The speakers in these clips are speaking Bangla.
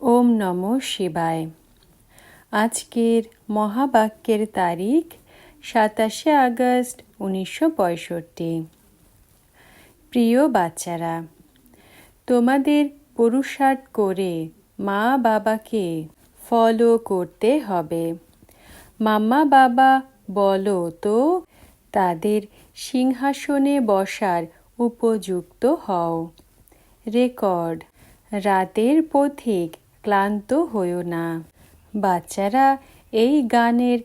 ওম নমঃ শিবায়। আজকের মহাবাক্যের তারিখ 27 আগস্ট 1965। প্রিয় বাচ্চারা, তোমাদের পুরুষার্থ করে মা বাবাকে ফলো করতে হবে। মাম্মা বাবা বলো তো তাদের সিংহাসনে বসার উপযুক্ত হও। রেকর্ড। রাতের পথিক ক্লান্ত হয়ো না। বাচ্চারা এই গানের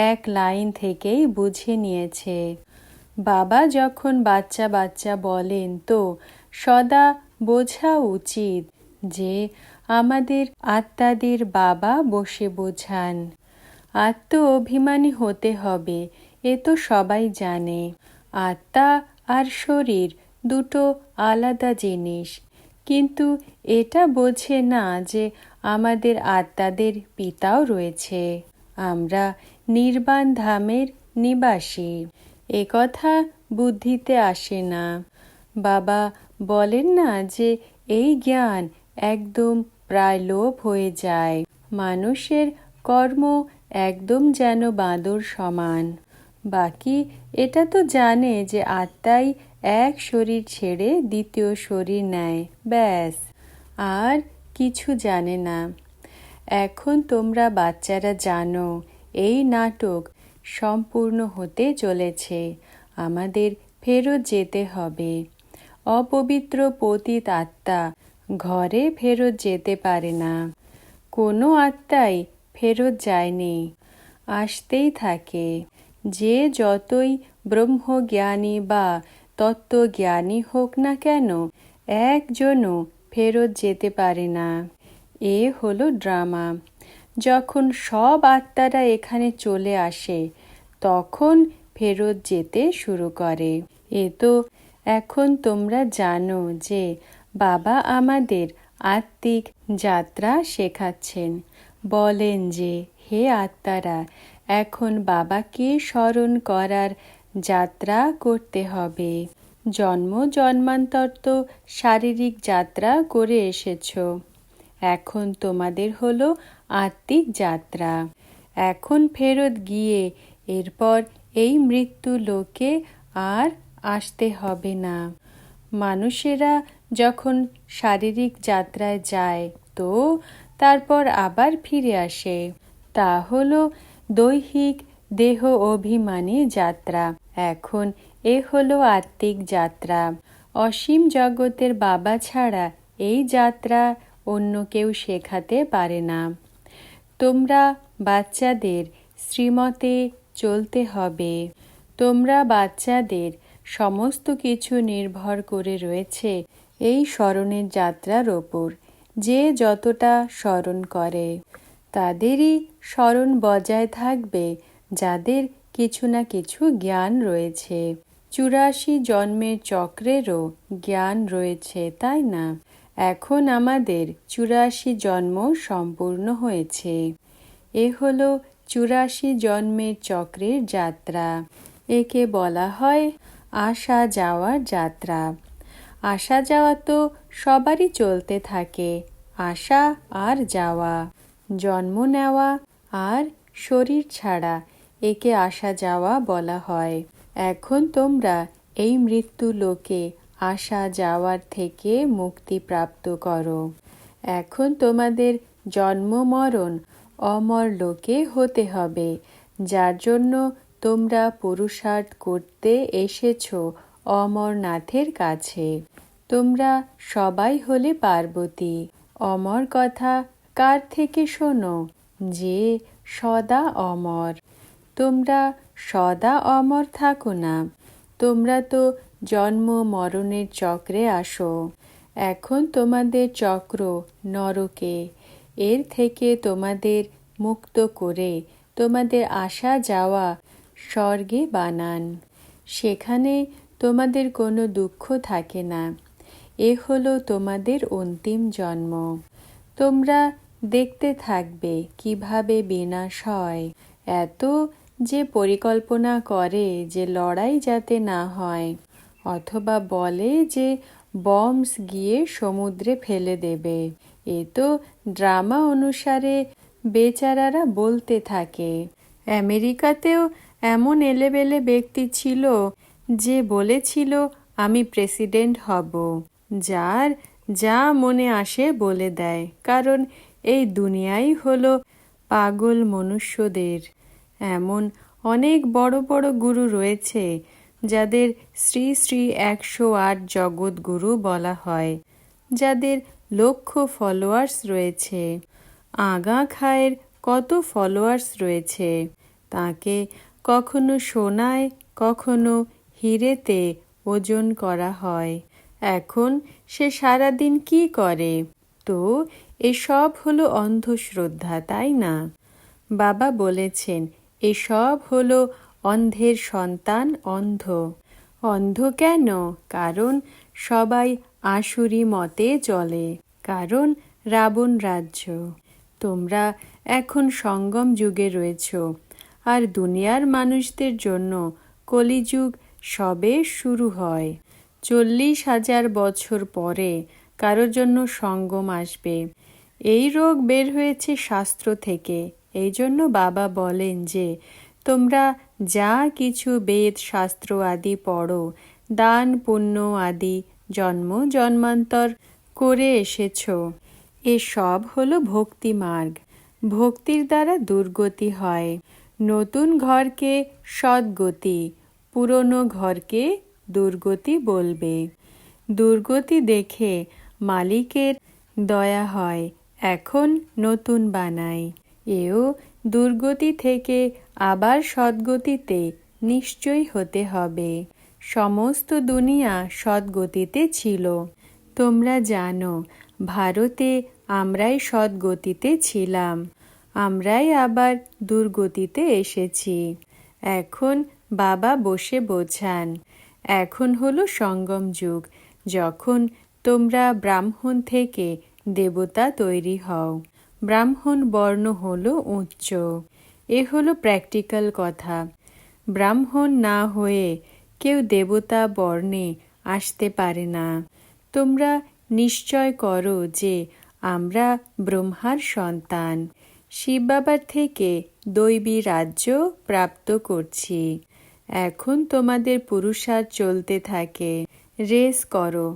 এক লাইন থেকেই বুঝে নিয়েছে। বাবা যখন বাচ্চা বাচ্চা বলেন তো সদা বোঝা উচিত যে আমাদের আত্মাদের বাবা বসে বোঝান। আত্ম অভিমানী হতে হবে, এ তো সবাই জানে। আত্মা আর শরীর দুটো আলাদা জিনিস, কিন্তু এটা বোঝে না যে আমাদের আত্মাদের পিতাও রয়েছে। আমরা নির্বাণ ধামের নিবাসী, এ কথা বুদ্ধিতে আসে না। বাবা বলেন না যে এই জ্ঞান একদম প্রায় লোপ হয়ে যায়। মানুষের কর্ম একদম যেন বাঁদর সমান। বাকি এটা তো জানে যে আত্মাই এক শরীর ছেড়ে দ্বিতীয় শরীর নেয়, ব্যাস। আর কিছু জানে না। এখন তোমরা বাচ্চারা জানো এই নাটক সম্পূর্ণ হতে চলেছে। আমাদের ফেরত যেতে হবে। অপবিত্র পতিত আত্মা ঘরে ফেরত যেতে পারে না। কোনো আত্মাই ফেরত যায়নি, আসতেই থাকে। যে যতই ব্রহ্মজ্ঞানী বা তত্ত্বজ্ঞানী হোক না কেন, একজনও ফেরত যেতে পারে না। এ হলো ড্রামা। যখন সব আত্মারা এখানে চলে আসে তখন ফেরত যেতে শুরু করে। এ তো এখন তোমরা জানো যে বাবা আমাদের আত্মিক যাত্রা শেখাচ্ছেন। বলেন যে হে আত্মারা, এখন বাবাকে স্মরণ করার যাত্রা করতে হবে। জন্ম জন্মান্তর তো শারীরিক যাত্রা করে এসেছ। এখন তোমাদের হলো আত্মিক যাত্রা। এখন ফেরত গিয়ে এরপর এই মৃত্যু লোকে আর আসতে হবে না। মানুষেরা যখন শারীরিক যাত্রায় যায় তো তারপর আবার ফিরে আসে। তা হলো দৈহিক দেহ অভিমানী যাত্রা। এখন এ হলো আত্মিক যাত্রা। অসীম জগতের বাবা ছাড়া এই যাত্রা অন্য কেউ শেখাতে পারে না। তোমরা বাচ্চাদের শ্রীমতে চলতে হবে। তোমরা বাচ্চাদের সমস্ত কিছু নির্ভর করে রয়েছে এই স্মরণের যাত্রার ওপর। যে যতটা স্মরণ করে তাদেরই স্মরণ বজায় থাকবে, যাদের কিছু না কিছু জ্ঞান রয়েছে। 84 জন্মের চক্রেরও জ্ঞান রয়েছে, তাই না? এখন আমাদের 84 জন্ম সম্পূর্ণ হয়েছে। এ হলো 84 জন্মের চক্রের যাত্রা। একে বলা হয় আসা যাওয়ার যাত্রা। আসা যাওয়া তো সবারই চলতে থাকে। আসা আর যাওয়া, জন্ম নেওয়া আর শরীর ছাড়া, একে আসা যাওয়া বলা হয়। এখন তোমরা এই মৃত্যু লোকে আসা যাওয়ার থেকে মুক্তি প্রাপ্ত করো। এখন তোমাদের জন্ম মরণ অমর লোকে হতে হবে, যার জন্য তোমরা পুরুষার্থ করতে এসেছ অমরনাথের কাছে। তোমরা সবাই হলে পার্বতী। অমর কথা কার থেকে শোনো? যে সদা অমর। তোমরা সদা অমর থাকো না। তোমরা তো জন্ম মরণের চক্রে আসো। এখন তোমাদের চক্র নরকে। এর থেকে তোমাদের মুক্ত করে তোমাদের আসা যাওয়া স্বর্গে বানান। সেখানে তোমাদের কোনো দুঃখ থাকে না। এ হলো তোমাদের অন্তিম জন্ম। তোমরা দেখতে থাকবে কিভাবে বিনাশ হয়। এত যে পরিকল্পনা করে যে লড়াই যাতে না হয়, অথবা বলে যে বম্বস গিয়ে সমুদ্রে ফেলে দেবে, এ তো ড্রামা অনুসারে বেচারারা বলতে থাকে। আমেরিকাতেও এমন এলেবেলে ব্যক্তি ছিল যে বলেছিল আমি প্রেসিডেন্ট হব, যার যা মনে আসে বলে দেয়, কারণ এই দুনিয়াই হলো পাগল মনুষ্যদের। এমন অনেক বড় বড় গুরু রয়েছে যাদের শ্রী শ্রী 108 জগৎগুরু বলা হয়, যাদের লক্ষ ফলোয়ার্স রয়েছে। আগা খায়ের কত ফলোয়ার্স রয়েছে। তাকে কখনো সোনায় কখনো হিরেতে ওজন করা হয়। এখন সে সারাদিন কি করে? তো এসব হলো অন্ধশ্রদ্ধা, তাই না? বাবা বলেছেন এসব হলো অন্ধের সন্তান। অন্ধ অন্ধ কেন? কারণ সবাই আসুরি মতে চলে, কারণ রাবণ রাজ্য। তোমরা এখন সঙ্গম যুগে রয়েছ, আর দুনিয়ার মানুষদের জন্য কলিযুগ সবে শুরু হয়। 40,000 বছর পরে কারোর জন্য সঙ্গম আসবে। এই রোগ বের হয়েছে শাস্ত্র থেকে। এই জন্য বাবা বলেন যে তোমরা যা কিছু বেদ শাস্ত্র আদি পড়ো, দান পুণ্য আদি জন্ম জন্মান্তর করে এসেছ, এসব হলো ভক্তি মার্গ। ভক্তির দ্বারা দুর্গতি হয়। নতুন ঘরকে সদ্গতি, পুরনো ঘরকে দুর্গতি বলবে। দুর্গতি দেখে মালিকের দয়া হয়, এখন নতুন বানাই। এও দুর্গতি থেকে আবার সদ্গতিতে নিশ্চয়ই হতে হবে। সমস্ত দুনিয়া সদ্গতিতে ছিল। তোমরা জানো ভারতে আমরাই সদ্গতিতে ছিলাম, আমরাই আবার দুর্গতিতে এসেছি। এখন বাবা বসে বোঝান, এখন হলো সঙ্গম যুগ, যখন তোমরা ব্রাহ্মণ থেকে দেবতা তৈরি হও। ব্রাহ্মণ বর্ণ হলো উচ্চ। এ হলো প্র্যাকটিক্যাল কথা। ব্রাহ্মণ না হয়ে কেউ দেবতা বর্ণে আসতে পারে না। তোমরা নিশ্চয় করো যে আমরা ব্রহ্মার সন্তান। শিব বাবার থেকে দৈবী রাজ্য প্রাপ্ত করছি। এখন তোমাদের পুরুষার্থ চলতে থাকে। রেস করো,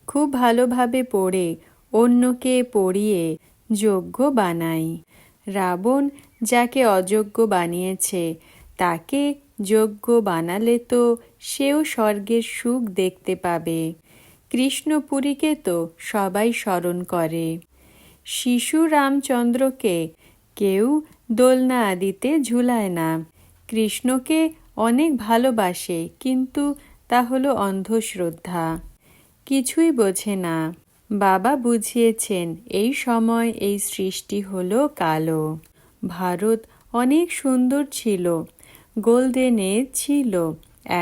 খুব ভালোভাবে পড়ে অন্যকে পড়িয়ে যোগ্য বানাই। রাবণ যাকে অযোগ্য বানিয়েছে তাকে যোগ্য বানালে তো সেও স্বর্গের সুখ দেখতে পাবে। কৃষ্ণপুরীকে তো সবাই স্মরণ করে। শিশু রামচন্দ্রকে কেউ দোলনা আদিতে ঝুলায় না। কৃষ্ণকে অনেক ভালোবাসে, কিন্তু তা হলো অন্ধশ্রদ্ধা। কিছুই বোঝে না। বাবা বুঝিয়েছেন এই সময় এই সৃষ্টি হলো কালো। ভারত অনেক সুন্দর ছিল, গোল্ডেন এজ ছিল,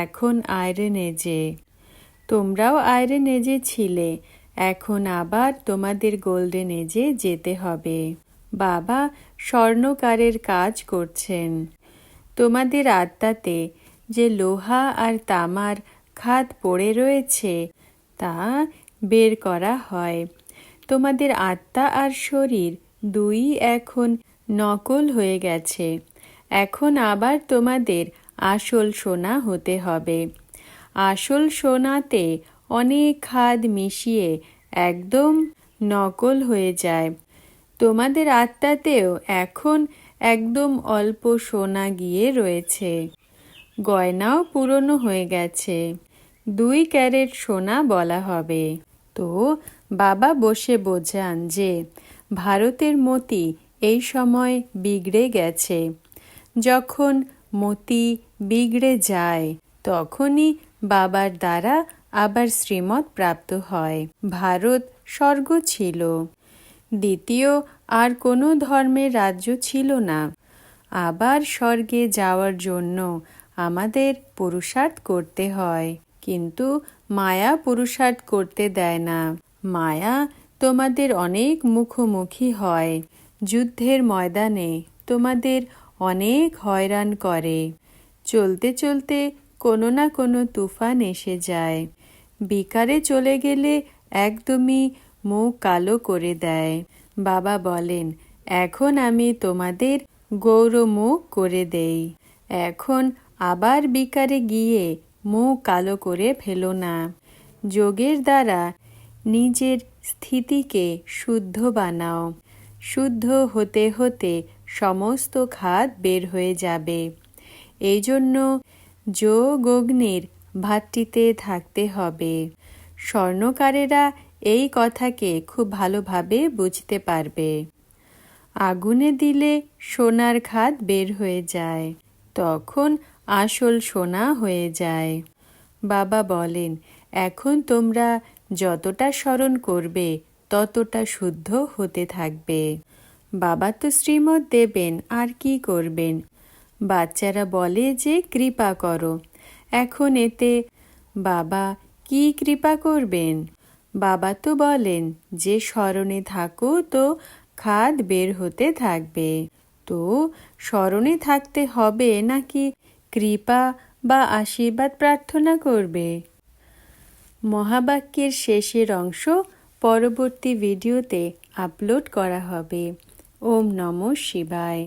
এখন আয়রন এজে। তোমরাও আয়রন এজে ছিলে, এখন আবার তোমাদের গোল্ডেন এজে যেতে হবে। বাবা স্বর্ণকারের কাজ করছেন। তোমাদের আত্মাতে যে লোহা আর তামার খাদ পড়ে রয়েছে তা বের করা হয়। তোমাদের আত্মা আর শরীর দুই এখন নকল হয়ে গেছে। এখন আবার তোমাদের আসল সোনা হতে হবে। আসল সোনাতে অনেক খাদ মিশিয়ে একদম নকল হয়ে যায়। তোমাদের আত্মাতেও এখন একদম অল্প সোনা গিয়ে রয়েছে। গয়নাও পুরনো হয়ে গেছে। 2 ক্যারেট সোনা বলা হবে। তো বাবা বসে বোঝান যে ভারতের মতি এই সময় বিগড়ে গেছে। যখন মতি বিগড়ে যায় তখনই বাবার দ্বারা আবার শ্রীমত প্রাপ্ত হয়। ভারত স্বর্গ ছিল। দ্বিতীয় আর কোনো ধর্মের রাজ্য ছিল না। আবার স্বর্গে যাওয়ার জন্য আমাদের পুরুষার্থ করতে হয়, কিন্তু মায়া পুরুষার্থ করতে দেয় না। মায়া তোমাদের অনেক মুখোমুখি হয়। যুদ্ধের ময়দানে তোমাদের অনেক হয়রান করে। চলতে চলতে কোনো না কোনো তুফান এসে যায়। বিকারে চলে গেলে একদমই মুখ কালো করে দেয়। বাবা বলেন, এখন আমি তোমাদের গৌরমুখ করে দেই। এখন আবার বিকারে গিয়ে মুখ কালো করে ফেলো না। যোগের দ্বারা নিজের স্থিতিকে শুদ্ধ বানাও। শুদ্ধ হতে হতে সমস্ত খাদ বের হয়ে যাবে। এই জন্য যোগ অগ্নির ভাতটিতে থাকতে হবে। স্বর্ণকারেরা এই কথাকে খুব ভালোভাবে বুঝতে পারবে। আগুনে দিলে সোনার খাদ বের হয়ে যায়, তখন আসল সোনা হয়ে যায়। বাবা বলেন, এখন তোমরা যতটা স্মরণ করবে ততটা শুদ্ধ হতে থাকবে। বাবা তো শ্রীমত দেবেন, আর কি করবেন? বাচ্চারা বলে যে কৃপা করো। এখন এতে বাবা কি কৃপা করবেন? বাবা তো বলেন যে স্মরণে থাকো তো খাদ বের হতে থাকবে। তো স্মরণে থাকতে হবে নাকি কৃপা বা আশীর্বাদ প্রার্থনা করবে? মহাবাক্যের শেষের অংশ পরবর্তী ভিডিওতে আপলোড করা হবে। ওম নমঃ শিবায়।